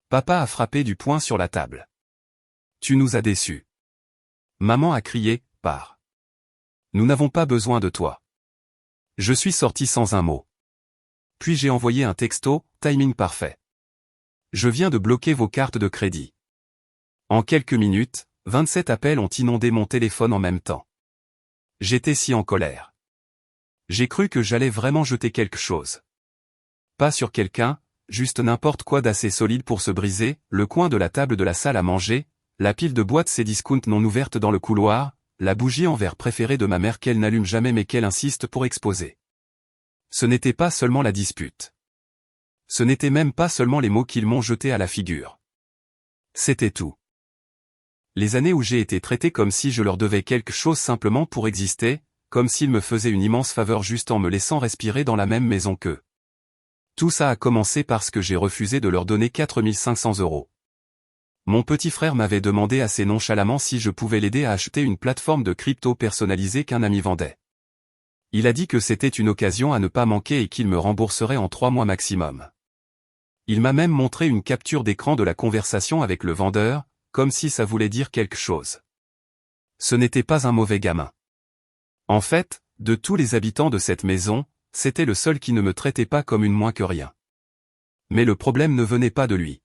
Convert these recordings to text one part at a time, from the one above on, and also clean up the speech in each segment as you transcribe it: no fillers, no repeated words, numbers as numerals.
Papa a frappé du poing sur la table. Tu nous as déçus. Maman a crié, pars. Nous n'avons pas besoin de toi. Je suis sorti sans un mot. Puis j'ai envoyé un texto, timing parfait. Je viens de bloquer vos cartes de crédit. En quelques minutes, 27 appels ont inondé mon téléphone en même temps. J'étais si en colère. J'ai cru que j'allais vraiment jeter quelque chose. Pas sur quelqu'un, juste n'importe quoi d'assez solide pour se briser, le coin de la table de la salle à manger, la pile de boîtes Cdiscount non ouvertes dans le couloir, la bougie en verre préférée de ma mère qu'elle n'allume jamais mais qu'elle insiste pour exposer. Ce n'était pas seulement la dispute. Ce n'était même pas seulement les mots qu'ils m'ont jetés à la figure. C'était tout. Les années où j'ai été traité comme si je leur devais quelque chose simplement pour exister, comme s'ils me faisaient une immense faveur juste en me laissant respirer dans la même maison qu'eux. Tout ça a commencé parce que j'ai refusé de leur donner 4 500 €. Mon petit frère m'avait demandé assez nonchalamment si je pouvais l'aider à acheter une plateforme de crypto personnalisée qu'un ami vendait. Il a dit que c'était une occasion à ne pas manquer et qu'il me rembourserait en 3 mois maximum. Il m'a même montré une capture d'écran de la conversation avec le vendeur, comme si ça voulait dire quelque chose. Ce n'était pas un mauvais gamin. En fait, de tous les habitants de cette maison, c'était le seul qui ne me traitait pas comme une moins que rien. Mais le problème ne venait pas de lui.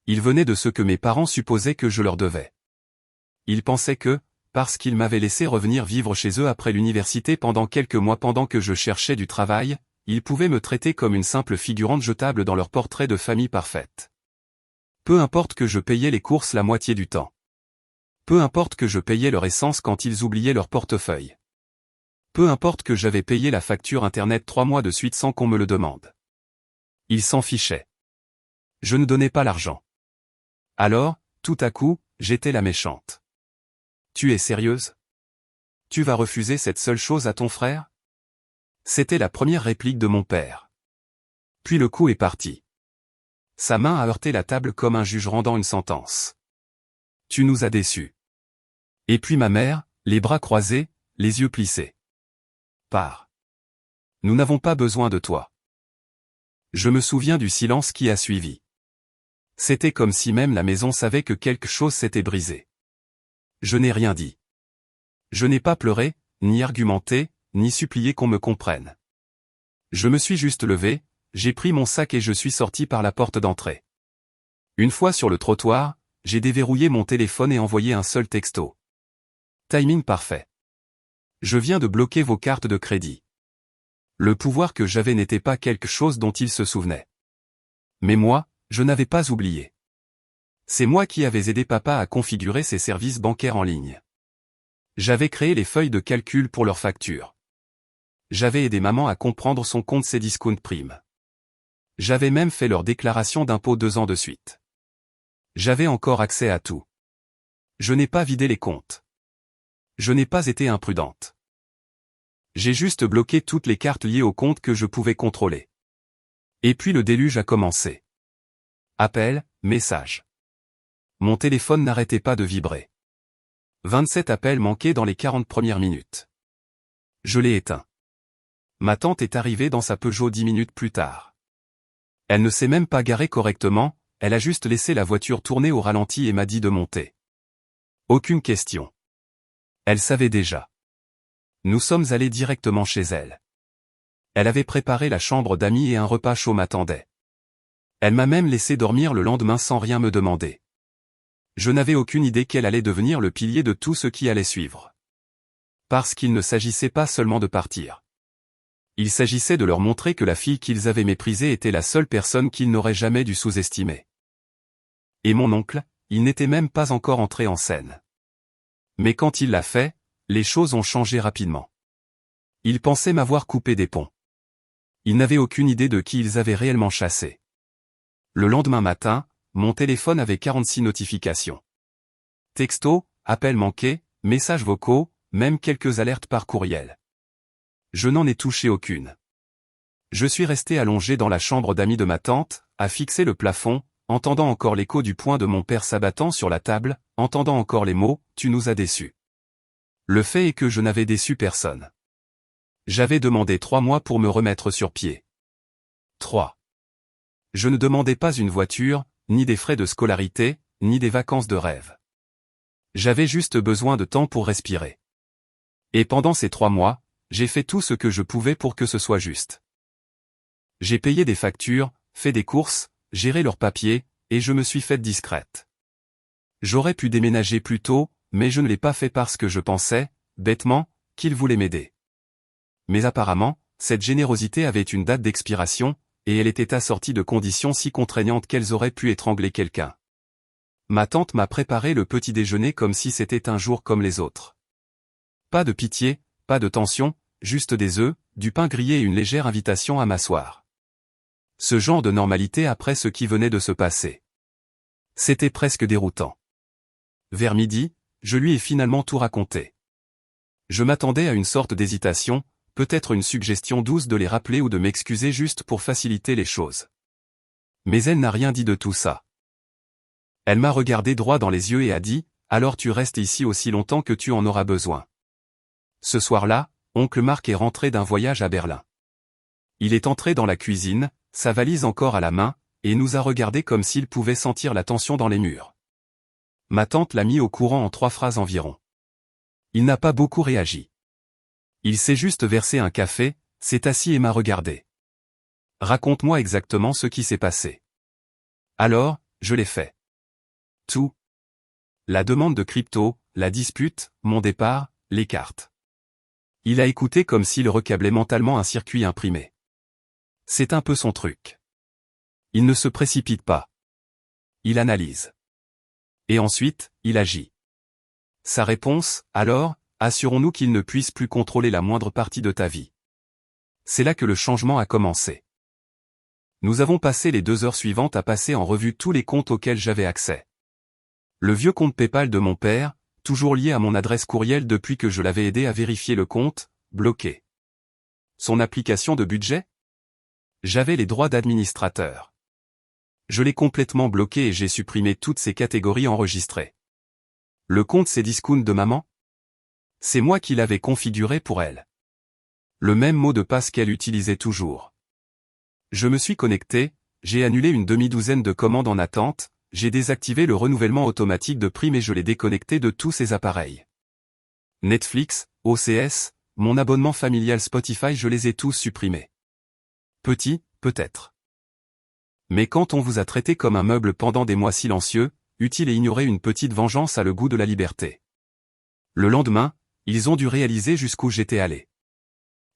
Il venait de ce que mes parents supposaient que je leur devais. Ils pensaient que, parce qu'ils m'avaient laissé revenir vivre chez eux après l'université pendant quelques mois pendant que je cherchais du travail, ils pouvaient me traiter comme une simple figurante jetable dans leur portrait de famille parfaite. Peu importe que je payais les courses la moitié du temps. Peu importe que je payais leur essence quand ils oubliaient leur portefeuille. Peu importe que j'avais payé la facture internet 3 mois de suite sans qu'on me le demande. Ils s'en fichaient. Je ne donnais pas l'argent. Alors, tout à coup, j'étais la méchante. Tu es sérieuse? Tu vas refuser cette seule chose à ton frère? C'était la première réplique de mon père. Puis le coup est parti. Sa main a heurté la table comme un juge rendant une sentence. Tu nous as déçus. Et puis ma mère, les bras croisés, les yeux plissés. Pars. Nous n'avons pas besoin de toi. Je me souviens du silence qui a suivi. C'était comme si même la maison savait que quelque chose s'était brisé. Je n'ai rien dit. Je n'ai pas pleuré, ni argumenté, ni supplié qu'on me comprenne. Je me suis juste levé, j'ai pris mon sac et je suis sorti par la porte d'entrée. Une fois sur le trottoir, j'ai déverrouillé mon téléphone et envoyé un seul texto. Timing parfait. Je viens de bloquer vos cartes de crédit. Le pouvoir que j'avais n'était pas quelque chose dont ils se souvenaient. Mais moi, je n'avais pas oublié. C'est moi qui avais aidé papa à configurer ses services bancaires en ligne. J'avais créé les feuilles de calcul pour leurs factures. J'avais aidé maman à comprendre son compte Cdiscount Prime. J'avais même fait leur déclaration d'impôt 2 ans de suite. J'avais encore accès à tout. Je n'ai pas vidé les comptes. Je n'ai pas été imprudente. J'ai juste bloqué toutes les cartes liées au compte que je pouvais contrôler. Et puis le déluge a commencé. Appels, messages. Mon téléphone n'arrêtait pas de vibrer. 27 appels manqués dans les 40 premières minutes. Je l'ai éteint. Ma tante est arrivée dans sa Peugeot 10 minutes plus tard. Elle ne s'est même pas garée correctement, elle a juste laissé la voiture tourner au ralenti et m'a dit de monter. Aucune question. Elle savait déjà. Nous sommes allés directement chez elle. Elle avait préparé la chambre d'amis et un repas chaud m'attendait. Elle m'a même laissé dormir le lendemain sans rien me demander. Je n'avais aucune idée qu'elle allait devenir le pilier de tout ce qui allait suivre. Parce qu'il ne s'agissait pas seulement de partir. Il s'agissait de leur montrer que la fille qu'ils avaient méprisée était la seule personne qu'ils n'auraient jamais dû sous-estimer. Et mon oncle, il n'était même pas encore entré en scène. Mais quand il l'a fait, les choses ont changé rapidement. Ils pensaient m'avoir coupé des ponts. Ils n'avaient aucune idée de qui ils avaient réellement chassé. Le lendemain matin, mon téléphone avait 46 notifications. Texto, appels manqués, messages vocaux, même quelques alertes par courriel. Je n'en ai touché aucune. Je suis resté allongé dans la chambre d'amis de ma tante, à fixer le plafond, entendant encore l'écho du poing de mon père s'abattant sur la table, entendant encore les mots « Tu nous as déçus ». Le fait est que je n'avais déçu personne. J'avais demandé 3 mois pour me remettre sur pied. 3. Je ne demandais pas une voiture, ni des frais de scolarité, ni des vacances de rêve. J'avais juste besoin de temps pour respirer. Et pendant ces 3 mois, j'ai fait tout ce que je pouvais pour que ce soit juste. J'ai payé des factures, fait des courses, géré leurs papiers, et je me suis faite discrète. J'aurais pu déménager plus tôt, mais je ne l'ai pas fait parce que je pensais, bêtement, qu'ils voulaient m'aider. Mais apparemment, cette générosité avait une date d'expiration, et elle était assortie de conditions si contraignantes qu'elles auraient pu étrangler quelqu'un. Ma tante m'a préparé le petit déjeuner comme si c'était un jour comme les autres. Pas de pitié, pas de tension, juste des œufs, du pain grillé et une légère invitation à m'asseoir. Ce genre de normalité après ce qui venait de se passer. C'était presque déroutant. Vers midi, je lui ai finalement tout raconté. Je m'attendais à une sorte d'hésitation, peut-être une suggestion douce de les rappeler ou de m'excuser juste pour faciliter les choses. Mais elle n'a rien dit de tout ça. Elle m'a regardé droit dans les yeux et a dit, « Alors tu restes ici aussi longtemps que tu en auras besoin. » Ce soir-là, oncle Marc est rentré d'un voyage à Berlin. Il est entré dans la cuisine, sa valise encore à la main, et nous a regardé comme s'il pouvait sentir la tension dans les murs. Ma tante l'a mis au courant en 3 phrases environ. Il n'a pas beaucoup réagi. Il s'est juste versé un café, s'est assis et m'a regardé. « Raconte-moi exactement ce qui s'est passé. » Alors, je l'ai fait. Tout. La demande de crypto, la dispute, mon départ, les cartes. Il a écouté comme s'il recablait mentalement un circuit imprimé. C'est un peu son truc. Il ne se précipite pas. Il analyse. Et ensuite, il agit. Sa réponse, alors, assurons-nous qu'il ne puisse plus contrôler la moindre partie de ta vie. C'est là que le changement a commencé. Nous avons passé les 2 heures suivantes à passer en revue tous les comptes auxquels j'avais accès. Le vieux compte PayPal de mon père, toujours lié à mon adresse courriel depuis que je l'avais aidé à vérifier le compte, bloqué. Son application de budget? J'avais les droits d'administrateur. Je l'ai complètement bloqué et j'ai supprimé toutes ces catégories enregistrées. Le compte Cdiscount de maman? C'est moi qui l'avais configuré pour elle. Le même mot de passe qu'elle utilisait toujours. Je me suis connecté, j'ai annulé une demi-douzaine de commandes en attente, j'ai désactivé le renouvellement automatique de primes et je l'ai déconnecté de tous ces appareils. Netflix, OCS, mon abonnement familial Spotify, je les ai tous supprimés. Petit, peut-être. Mais quand on vous a traité comme un meuble pendant des mois silencieux, utile et ignorer une petite vengeance a le goût de la liberté. Le lendemain, ils ont dû réaliser jusqu'où j'étais allé.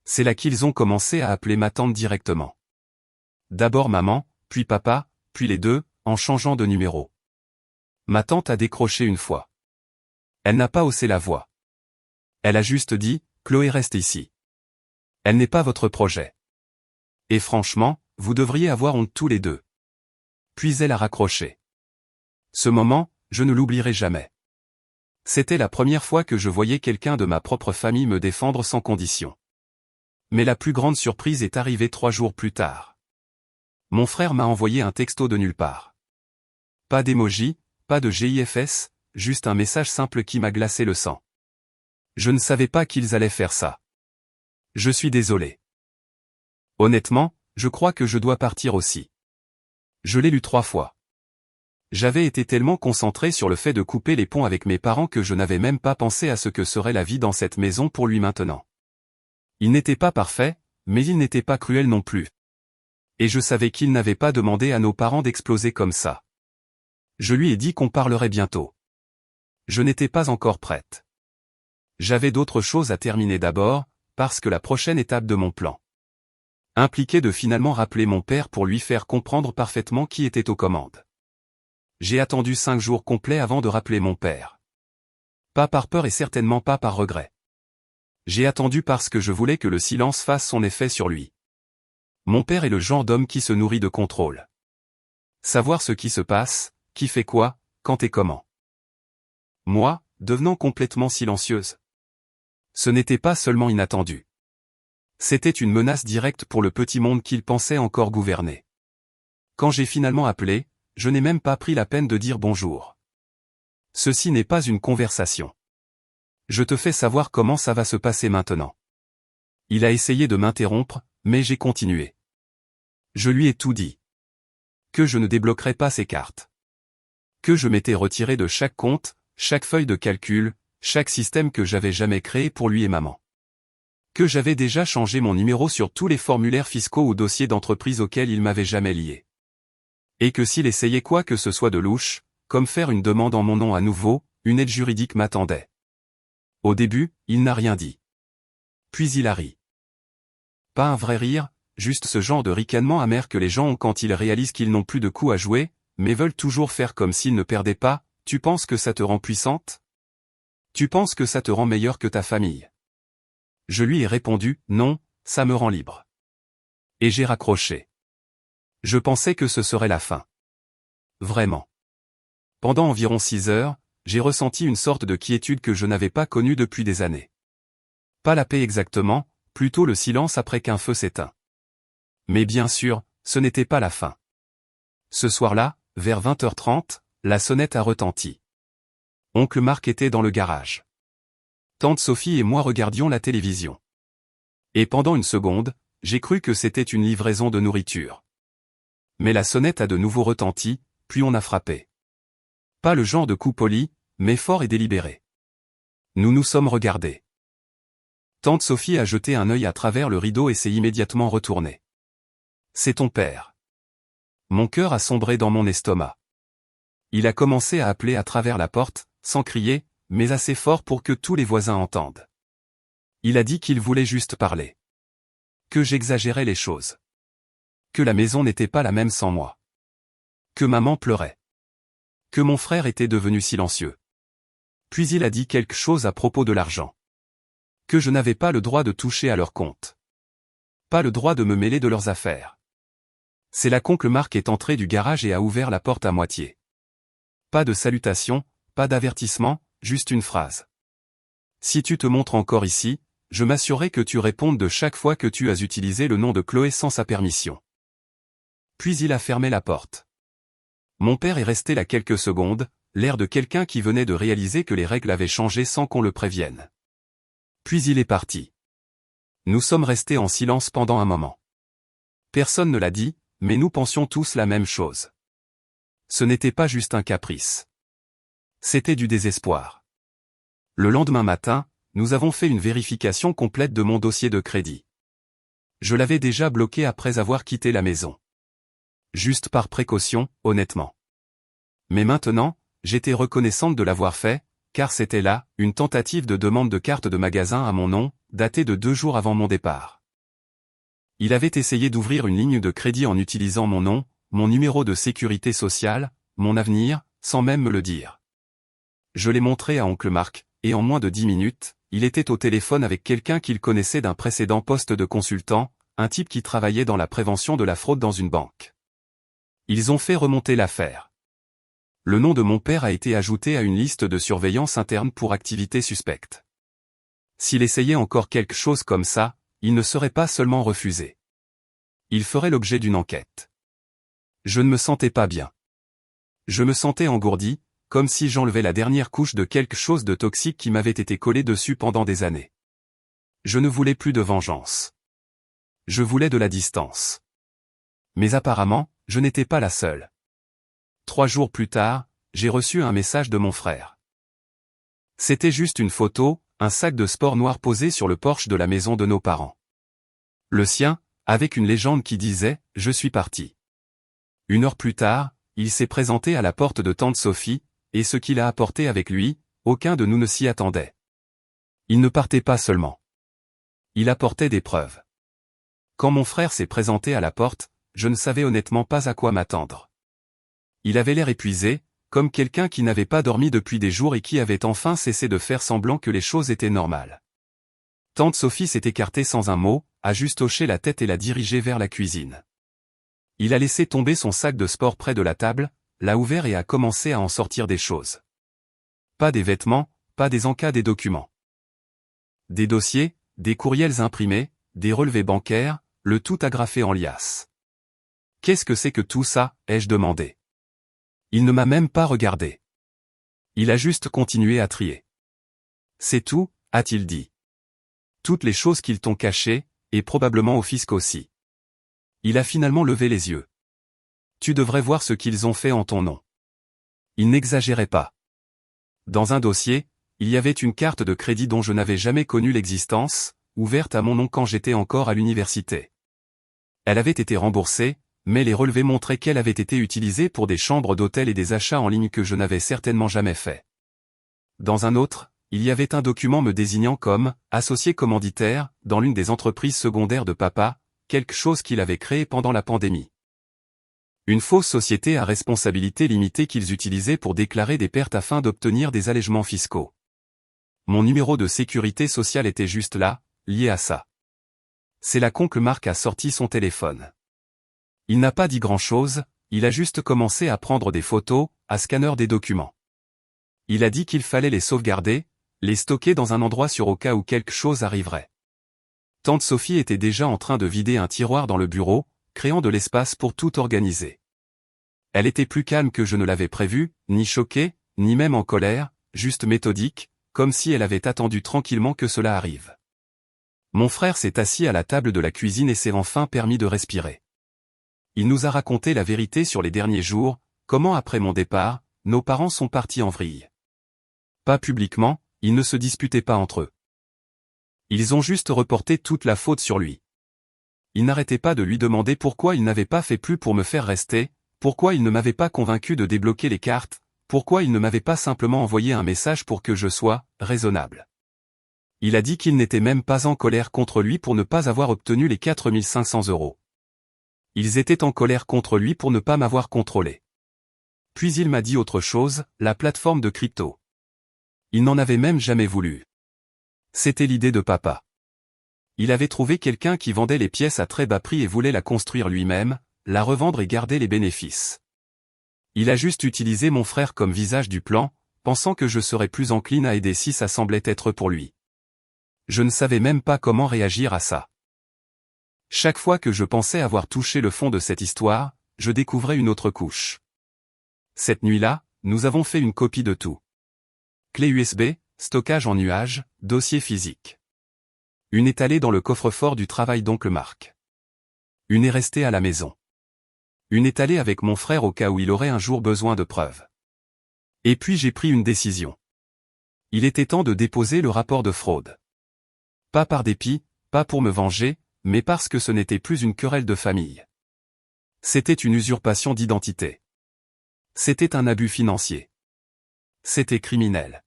C'est là qu'ils ont commencé à appeler ma tante directement. D'abord maman, puis papa, puis les deux, en changeant de numéro. Ma tante a décroché une fois. Elle n'a pas haussé la voix. Elle a juste dit, « Chloé reste ici. Elle n'est pas votre projet. Et franchement, vous devriez avoir honte tous les deux. » Puis elle a raccroché. Ce moment, je ne l'oublierai jamais. C'était la première fois que je voyais quelqu'un de ma propre famille me défendre sans condition. Mais la plus grande surprise est arrivée 3 jours plus tard. Mon frère m'a envoyé un texto de nulle part. Pas d'émoji, pas de GIFs, juste un message simple qui m'a glacé le sang. Je ne savais pas qu'ils allaient faire ça. Je suis désolé. Honnêtement, je crois que je dois partir aussi. Je l'ai lu 3 fois. J'avais été tellement concentré sur le fait de couper les ponts avec mes parents que je n'avais même pas pensé à ce que serait la vie dans cette maison pour lui maintenant. Il n'était pas parfait, mais il n'était pas cruel non plus. Et je savais qu'il n'avait pas demandé à nos parents d'exploser comme ça. Je lui ai dit qu'on parlerait bientôt. Je n'étais pas encore prête. J'avais d'autres choses à terminer d'abord, parce que la prochaine étape de mon plan impliquait de finalement rappeler mon père pour lui faire comprendre parfaitement qui était aux commandes. J'ai attendu 5 jours complets avant de rappeler mon père. Pas par peur et certainement pas par regret. J'ai attendu parce que je voulais que le silence fasse son effet sur lui. Mon père est le genre d'homme qui se nourrit de contrôle. Savoir ce qui se passe, qui fait quoi, quand et comment. Moi, devenant complètement silencieuse. Ce n'était pas seulement inattendu. C'était une menace directe pour le petit monde qu'il pensait encore gouverner. Quand j'ai finalement appelé, je n'ai même pas pris la peine de dire bonjour. Ceci n'est pas une conversation. Je te fais savoir comment ça va se passer maintenant. Il a essayé de m'interrompre, mais j'ai continué. Je lui ai tout dit. Que je ne débloquerais pas ces cartes. Que je m'étais retiré de chaque compte, chaque feuille de calcul, chaque système que j'avais jamais créé pour lui et maman. Que j'avais déjà changé mon numéro sur tous les formulaires fiscaux ou dossiers d'entreprise auxquels il m'avait jamais lié. Et que s'il essayait quoi que ce soit de louche, comme faire une demande en mon nom à nouveau, une aide juridique m'attendait. Au début, il n'a rien dit. Puis il a ri. Pas un vrai rire, juste ce genre de ricanement amer que les gens ont quand ils réalisent qu'ils n'ont plus de coups à jouer, mais veulent toujours faire comme s'ils ne perdaient pas. Tu penses que ça te rend puissante? Tu penses que ça te rend meilleure que ta famille? Je lui ai répondu, non, ça me rend libre. Et j'ai raccroché. Je pensais que ce serait la fin. Vraiment. Pendant environ 6 heures, j'ai ressenti une sorte de quiétude que je n'avais pas connue depuis des années. Pas la paix exactement, plutôt le silence après qu'un feu s'éteint. Mais bien sûr, ce n'était pas la fin. Ce soir-là, vers 20h30, la sonnette a retenti. Oncle Marc était dans le garage. Tante Sophie et moi regardions la télévision. Et pendant une seconde, j'ai cru que c'était une livraison de nourriture. Mais la sonnette a de nouveau retenti, puis on a frappé. Pas le genre de coup poli, mais fort et délibéré. Nous nous sommes regardés. Tante Sophie a jeté un œil à travers le rideau et s'est immédiatement retournée. C'est ton père. Mon cœur a sombré dans mon estomac. Il a commencé à appeler à travers la porte, sans crier, mais assez fort pour que tous les voisins entendent. Il a dit qu'il voulait juste parler. Que j'exagérais les choses. Que la maison n'était pas la même sans moi. Que maman pleurait. Que mon frère était devenu silencieux. Puis il a dit quelque chose à propos de l'argent. Que je n'avais pas le droit de toucher à leur compte. Pas le droit de me mêler de leurs affaires. C'est là qu'oncle Marc est entré du garage et a ouvert la porte à moitié. Pas de salutation, pas d'avertissement, juste une phrase. Si tu te montres encore ici, je m'assurerai que tu répondes de chaque fois que tu as utilisé le nom de Chloé sans sa permission. Puis il a fermé la porte. Mon père est resté là quelques secondes, l'air de quelqu'un qui venait de réaliser que les règles avaient changé sans qu'on le prévienne. Puis il est parti. Nous sommes restés en silence pendant un moment. Personne ne l'a dit, mais nous pensions tous la même chose. Ce n'était pas juste un caprice. C'était du désespoir. Le lendemain matin, nous avons fait une vérification complète de mon dossier de crédit. Je l'avais déjà bloqué après avoir quitté la maison. Juste par précaution, honnêtement. Mais maintenant, j'étais reconnaissante de l'avoir fait, car c'était là, une tentative de demande de carte de magasin à mon nom, datée de 2 jours avant mon départ. Il avait essayé d'ouvrir une ligne de crédit en utilisant mon nom, mon numéro de sécurité sociale, mon avenir, sans même me le dire. Je l'ai montré à oncle Marc, et en moins de 10 minutes, il était au téléphone avec quelqu'un qu'il connaissait d'un précédent poste de consultant, un type qui travaillait dans la prévention de la fraude dans une banque. Ils ont fait remonter l'affaire. Le nom de mon père a été ajouté à une liste de surveillance interne pour activités suspectes. S'il essayait encore quelque chose comme ça, il ne serait pas seulement refusé. Il ferait l'objet d'une enquête. Je ne me sentais pas bien. Je me sentais engourdi, comme si j'enlevais la dernière couche de quelque chose de toxique qui m'avait été collé dessus pendant des années. Je ne voulais plus de vengeance. Je voulais de la distance. Mais apparemment, je n'étais pas la seule. 3 jours plus tard, j'ai reçu un message de mon frère. C'était juste une photo, un sac de sport noir posé sur le porche de la maison de nos parents. Le sien, avec une légende qui disait « Je suis parti ». 1 heure plus tard, il s'est présenté à la porte de tante Sophie, et ce qu'il a apporté avec lui, aucun de nous ne s'y attendait. Il ne partait pas seulement. Il apportait des preuves. Quand mon frère s'est présenté à la porte, je ne savais honnêtement pas à quoi m'attendre. Il avait l'air épuisé, comme quelqu'un qui n'avait pas dormi depuis des jours et qui avait enfin cessé de faire semblant que les choses étaient normales. Tante Sophie s'est écartée sans un mot, a juste hoché la tête et l'a dirigé vers la cuisine. Il a laissé tomber son sac de sport près de la table, l'a ouvert et a commencé à en sortir des choses. Pas des vêtements, pas des encas des documents. Des dossiers, des courriels imprimés, des relevés bancaires, le tout agrafé en liasse. Qu'est-ce que c'est que tout ça, ai-je demandé. Il ne m'a même pas regardé. Il a juste continué à trier. C'est tout, a-t-il dit. Toutes les choses qu'ils t'ont cachées, et probablement au fisc aussi. Il a finalement levé les yeux. Tu devrais voir ce qu'ils ont fait en ton nom. Ils n'exagéraient pas. Dans un dossier, il y avait une carte de crédit dont je n'avais jamais connu l'existence, ouverte à mon nom quand j'étais encore à l'université. Elle avait été remboursée, mais les relevés montraient qu'elle avait été utilisée pour des chambres d'hôtel et des achats en ligne que je n'avais certainement jamais fait. Dans un autre, il y avait un document me désignant comme associé commanditaire dans l'une des entreprises secondaires de papa, quelque chose qu'il avait créé pendant la pandémie. Une fausse société à responsabilité limitée qu'ils utilisaient pour déclarer des pertes afin d'obtenir des allègements fiscaux. Mon numéro de sécurité sociale était juste là, lié à ça. C'est là qu'oncle Marc a sorti son téléphone. Il n'a pas dit grand-chose, il a juste commencé à prendre des photos, à scanner des documents. Il a dit qu'il fallait les sauvegarder, les stocker dans un endroit sûr au cas où quelque chose arriverait. Tante Sophie était déjà en train de vider un tiroir dans le bureau, créant de l'espace pour tout organiser. Elle était plus calme que je ne l'avais prévu, ni choquée, ni même en colère, juste méthodique, comme si elle avait attendu tranquillement que cela arrive. Mon frère s'est assis à la table de la cuisine et s'est enfin permis de respirer. Il nous a raconté la vérité sur les derniers jours, comment après mon départ, nos parents sont partis en vrille. Pas publiquement, ils ne se disputaient pas entre eux. Ils ont juste reporté toute la faute sur lui. Il n'arrêtait pas de lui demander pourquoi il n'avait pas fait plus pour me faire rester, pourquoi il ne m'avait pas convaincu de débloquer les cartes, pourquoi il ne m'avait pas simplement envoyé un message pour que je sois raisonnable. Il a dit qu'il n'était même pas en colère contre lui pour ne pas avoir obtenu les 4 500 €. Ils étaient en colère contre lui pour ne pas m'avoir contrôlé. Puis il m'a dit autre chose, la plateforme de crypto. Il n'en avait même jamais voulu. C'était l'idée de papa. Il avait trouvé quelqu'un qui vendait les pièces à très bas prix et voulait la construire lui-même, la revendre et garder les bénéfices. Il a juste utilisé mon frère comme visage du plan, pensant que je serais plus encline à aider si ça semblait être pour lui. Je ne savais même pas comment réagir à ça. Chaque fois que je pensais avoir touché le fond de cette histoire, je découvrais une autre couche. Cette nuit-là, nous avons fait une copie de tout. Clé USB, stockage en nuage, dossier physique. Une est allée dans le coffre-fort du travail d'oncle Marc. Une est restée à la maison. Une est allée avec mon frère au cas où il aurait un jour besoin de preuves. Et puis j'ai pris une décision. Il était temps de déposer le rapport de fraude. Pas par dépit, pas pour me venger, mais parce que ce n'était plus une querelle de famille. C'était une usurpation d'identité. C'était un abus financier. C'était criminel.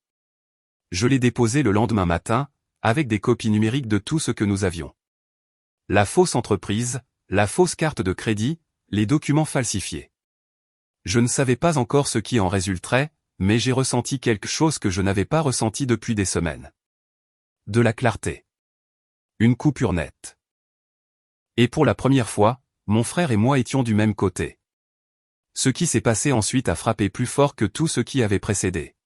Je l'ai déposé le lendemain matin, avec des copies numériques de tout ce que nous avions. La fausse entreprise, la fausse carte de crédit, les documents falsifiés. Je ne savais pas encore ce qui en résulterait, mais j'ai ressenti quelque chose que je n'avais pas ressenti depuis des semaines. De la clarté. Une coupure nette. Et pour la première fois, mon frère et moi étions du même côté. Ce qui s'est passé ensuite a frappé plus fort que tout ce qui avait précédé.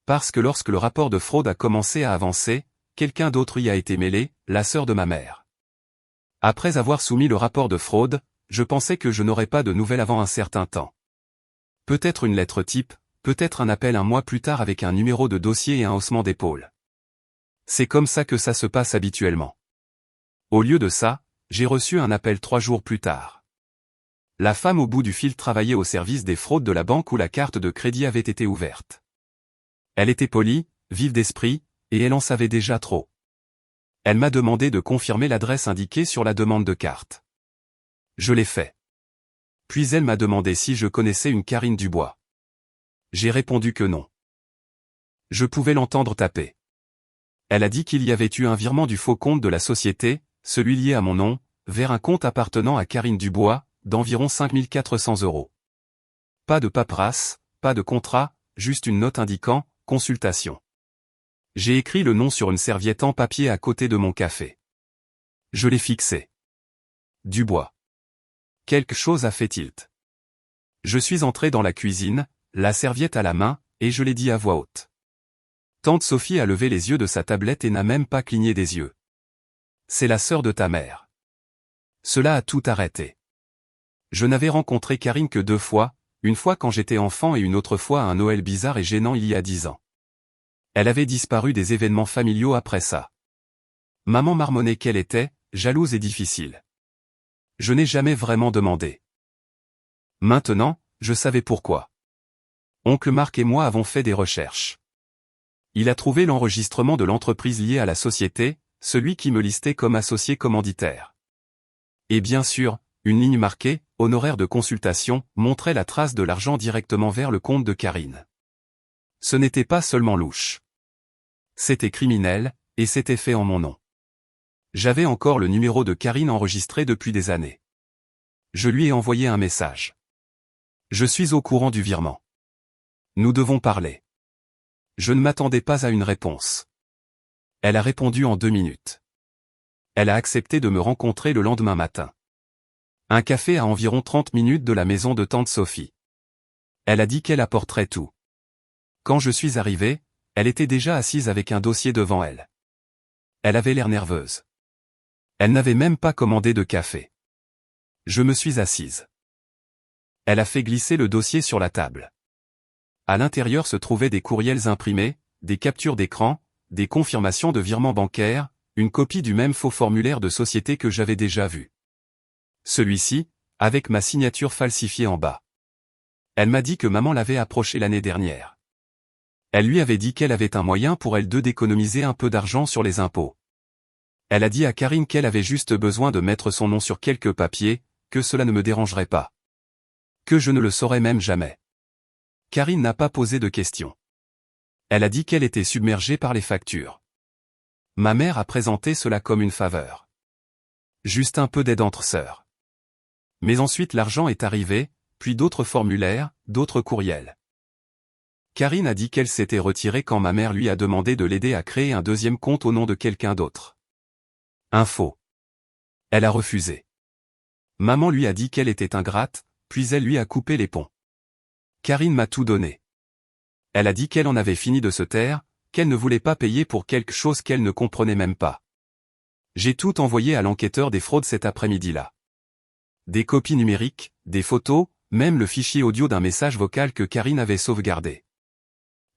Parce que lorsque le rapport de fraude a commencé à avancer, quelqu'un d'autre y a été mêlé, la sœur de ma mère. Après avoir soumis le rapport de fraude, je pensais que je n'aurais pas de nouvelles avant un certain temps. Peut-être une lettre type, peut-être un appel un mois plus tard avec un numéro de dossier et un haussement d'épaule. C'est comme ça que ça se passe habituellement. Au lieu de ça, j'ai reçu un appel 3 jours plus tard. La femme au bout du fil travaillait au service des fraudes de la banque où la carte de crédit avait été ouverte. Elle était polie, vive d'esprit, et elle en savait déjà trop. Elle m'a demandé de confirmer l'adresse indiquée sur la demande de carte. Je l'ai fait. Puis elle m'a demandé si je connaissais une Karine Dubois. J'ai répondu que non. Je pouvais l'entendre taper. Elle a dit qu'il y avait eu un virement du faux compte de la société, celui lié à mon nom, vers un compte appartenant à Karine Dubois, d'environ 5 400 €. Pas de paperasse, pas de contrat, juste une note indiquant « Consultation ». J'ai écrit le nom sur une serviette en papier à côté de mon café. Je l'ai fixé. Dubois. Quelque chose a fait tilt. Je suis entré dans la cuisine, la serviette à la main, et je l'ai dit à voix haute. Tante Sophie a levé les yeux de sa tablette et n'a même pas cligné des yeux. C'est la sœur de ta mère. Cela a tout arrêté. Je n'avais rencontré Karine que 2 fois, une fois quand j'étais enfant et une autre fois à un Noël bizarre et gênant il y a 10 ans. Elle avait disparu des événements familiaux après ça. Maman marmonnait qu'elle était, jalouse et difficile. Je n'ai jamais vraiment demandé. Maintenant, je savais pourquoi. Oncle Marc et moi avons fait des recherches. Il a trouvé l'enregistrement de l'entreprise liée à la société, celui qui me listait comme associé commanditaire. Et bien sûr, une ligne marquée, honoraire de consultation, montrait la trace de l'argent directement vers le compte de Karine. Ce n'était pas seulement louche. C'était criminel, et c'était fait en mon nom. J'avais encore le numéro de Karine enregistré depuis des années. Je lui ai envoyé un message. Je suis au courant du virement. Nous devons parler. Je ne m'attendais pas à une réponse. Elle a répondu en 2 minutes. Elle a accepté de me rencontrer le lendemain matin. Un café à environ 30 minutes de la maison de tante Sophie. Elle a dit qu'elle apporterait tout. Quand je suis arrivé, elle était déjà assise avec un dossier devant elle. Elle avait l'air nerveuse. Elle n'avait même pas commandé de café. Je me suis assise. Elle a fait glisser le dossier sur la table. À l'intérieur se trouvaient des courriels imprimés, des captures d'écran, des confirmations de virements bancaires, une copie du même faux formulaire de société que j'avais déjà vu. Celui-ci, avec ma signature falsifiée en bas. Elle m'a dit que maman l'avait approché l'année dernière. Elle lui avait dit qu'elle avait un moyen pour elle deux d'économiser un peu d'argent sur les impôts. Elle a dit à Karine qu'elle avait juste besoin de mettre son nom sur quelques papiers, que cela ne me dérangerait pas. Que je ne le saurais même jamais. Karine n'a pas posé de questions. Elle a dit qu'elle était submergée par les factures. Ma mère a présenté cela comme une faveur. Juste un peu d'aide entre sœurs. Mais ensuite l'argent est arrivé, puis d'autres formulaires, d'autres courriels. Karine a dit qu'elle s'était retirée quand ma mère lui a demandé de l'aider à créer un deuxième compte au nom de quelqu'un d'autre. Info. Elle a refusé. Maman lui a dit qu'elle était ingrate, puis elle lui a coupé les ponts. Karine m'a tout donné. Elle a dit qu'elle en avait fini de se taire, qu'elle ne voulait pas payer pour quelque chose qu'elle ne comprenait même pas. J'ai tout envoyé à l'enquêteur des fraudes cet après-midi-là. Des copies numériques, des photos, même le fichier audio d'un message vocal que Karine avait sauvegardé.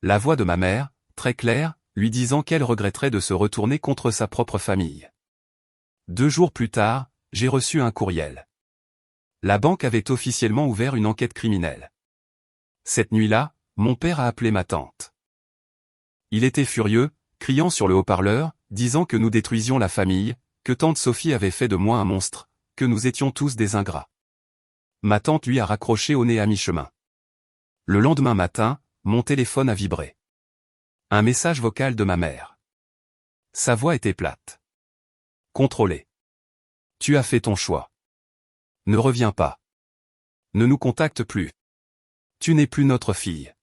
La voix de ma mère, très claire, lui disant qu'elle regretterait de se retourner contre sa propre famille. 2 jours plus tard, j'ai reçu un courriel. La banque avait officiellement ouvert une enquête criminelle. Cette nuit-là, mon père a appelé ma tante. Il était furieux, criant sur le haut-parleur, disant que nous détruisions la famille, que tante Sophie avait fait de moi un monstre, que nous étions tous des ingrats. Ma tante lui a raccroché au nez à mi-chemin. Le lendemain matin, mon téléphone a vibré. Un message vocal de ma mère. Sa voix était plate. Contrôlé. Tu as fait ton choix. Ne reviens pas. Ne nous contacte plus. Tu n'es plus notre fille.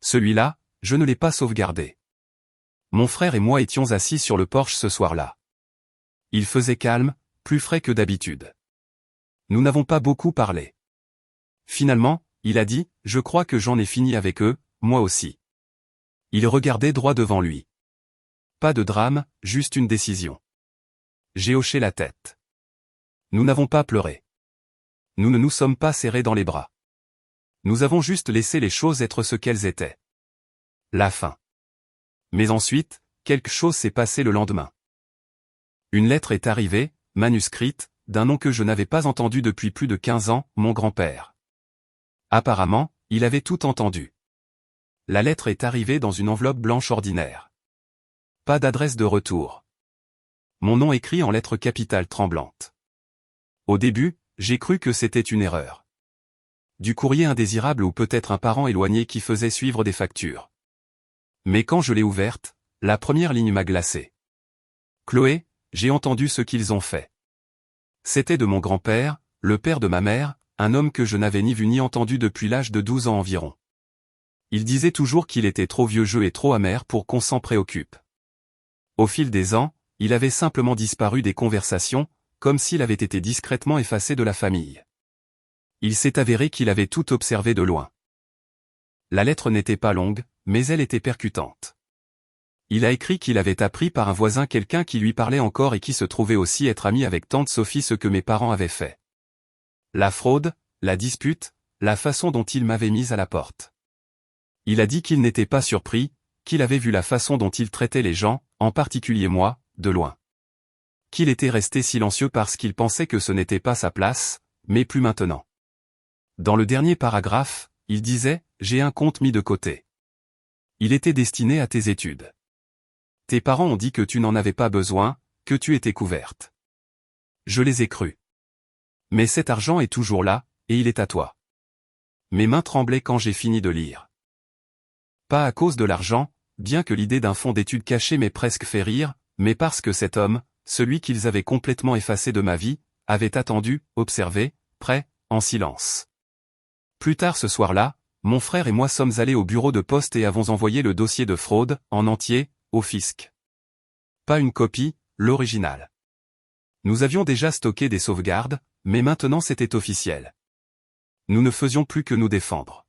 Celui-là, je ne l'ai pas sauvegardé. Mon frère et moi étions assis sur le porche ce soir-là. Il faisait calme, plus frais que d'habitude. Nous n'avons pas beaucoup parlé. Finalement, il a dit, je crois que j'en ai fini avec eux, moi aussi. Il regardait droit devant lui. Pas de drame, juste une décision. J'ai hoché la tête. Nous n'avons pas pleuré. Nous ne nous sommes pas serrés dans les bras. Nous avons juste laissé les choses être ce qu'elles étaient. La fin. Mais ensuite, quelque chose s'est passé le lendemain. Une lettre est arrivée, manuscrite, d'un nom que je n'avais pas entendu depuis plus de 15 ans, mon grand-père. Apparemment, il avait tout entendu. La lettre est arrivée dans une enveloppe blanche ordinaire. Pas d'adresse de retour. Mon nom écrit en lettres capitales tremblantes. Au début, j'ai cru que c'était une erreur. Du courrier indésirable ou peut-être un parent éloigné qui faisait suivre des factures. Mais quand je l'ai ouverte, la première ligne m'a glacé. Chloé, j'ai entendu ce qu'ils ont fait. C'était de mon grand-père, le père de ma mère, un homme que je n'avais ni vu ni entendu depuis l'âge de 12 ans environ. Il disait toujours qu'il était trop vieux jeu et trop amer pour qu'on s'en préoccupe. Au fil des ans, il avait simplement disparu des conversations, comme s'il avait été discrètement effacé de la famille. Il s'est avéré qu'il avait tout observé de loin. La lettre n'était pas longue, mais elle était percutante. Il a écrit qu'il avait appris par un voisin quelqu'un qui lui parlait encore et qui se trouvait aussi être ami avec tante Sophie ce que mes parents avaient fait. La fraude, la dispute, la façon dont il m'avait mise à la porte. Il a dit qu'il n'était pas surpris, qu'il avait vu la façon dont il traitait les gens, en particulier moi, de loin. Qu'il était resté silencieux parce qu'il pensait que ce n'était pas sa place, mais plus maintenant. Dans le dernier paragraphe, il disait « J'ai un compte mis de côté. Il était destiné à tes études. Tes parents ont dit que tu n'en avais pas besoin, que tu étais couverte. Je les ai crus. Mais cet argent est toujours là, et il est à toi. » Mes mains tremblaient quand j'ai fini de lire. Pas à cause de l'argent, bien que l'idée d'un fonds d'études caché m'ait presque fait rire, mais parce que cet homme, celui qu'ils avaient complètement effacé de ma vie, avait attendu, observé, prêt, en silence. Plus tard ce soir-là, mon frère et moi sommes allés au bureau de poste et avons envoyé le dossier de fraude, en entier, au fisc. Pas une copie, l'original. Nous avions déjà stocké des sauvegardes, mais maintenant c'était officiel. Nous ne faisions plus que nous défendre.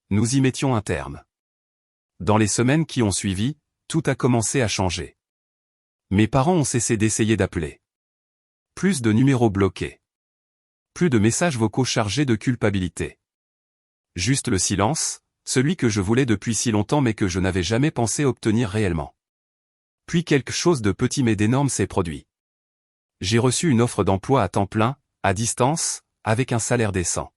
Nous y mettions un terme. Dans les semaines qui ont suivi, tout a commencé à changer. Mes parents ont cessé d'essayer d'appeler. Plus de numéros bloqués. Plus de messages vocaux chargés de culpabilité. Juste le silence, celui que je voulais depuis si longtemps mais que je n'avais jamais pensé obtenir réellement. Puis quelque chose de petit mais d'énorme s'est produit. J'ai reçu une offre d'emploi à temps plein, à distance, avec un salaire décent.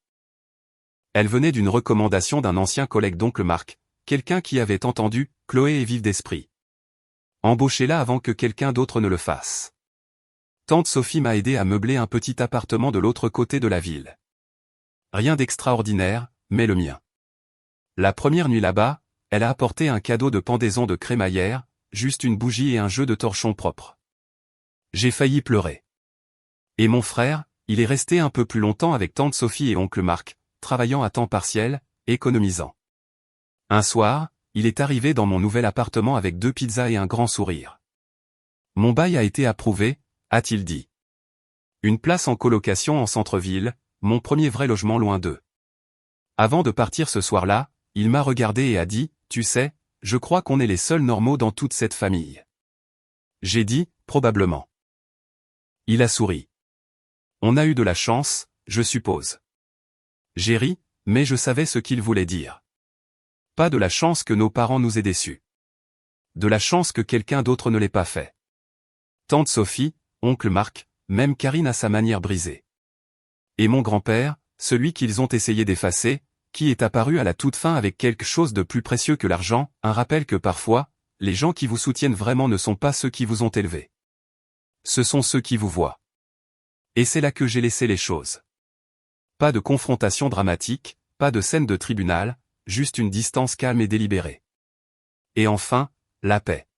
Elle venait d'une recommandation d'un ancien collègue d'oncle Marc, quelqu'un qui avait entendu « Chloé est vive d'esprit. Embauchez-la avant que quelqu'un d'autre ne le fasse. » Tante Sophie m'a aidé à meubler un petit appartement de l'autre côté de la ville. Rien d'extraordinaire, mais le mien. La première nuit là-bas, elle a apporté un cadeau de pendaison de crémaillère, juste une bougie et un jeu de torchons propre. J'ai failli pleurer. Et mon frère, il est resté un peu plus longtemps avec tante Sophie et oncle Marc, travaillant à temps partiel, économisant. Un soir, il est arrivé dans mon nouvel appartement avec 2 pizzas et un grand sourire. Mon bail a été approuvé, a-t-il dit. Une place en colocation en centre-ville, mon premier vrai logement loin d'eux. Avant de partir ce soir-là, il m'a regardé et a dit, « Tu sais, je crois qu'on est les seuls normaux dans toute cette famille. » J'ai dit, « Probablement. » Il a souri. On a eu de la chance, je suppose. J'ai ri, mais je savais ce qu'il voulait dire. Pas de la chance que nos parents nous aient déçus. De la chance que quelqu'un d'autre ne l'ait pas fait. Tante Sophie, oncle Marc, même Karine à sa manière brisée. Et mon grand-père, celui qu'ils ont essayé d'effacer, qui est apparu à la toute fin avec quelque chose de plus précieux que l'argent, un rappel que parfois, les gens qui vous soutiennent vraiment ne sont pas ceux qui vous ont élevé. Ce sont ceux qui vous voient. Et c'est là que j'ai laissé les choses. Pas de confrontation dramatique, pas de scène de tribunal, juste une distance calme et délibérée. Et enfin, la paix.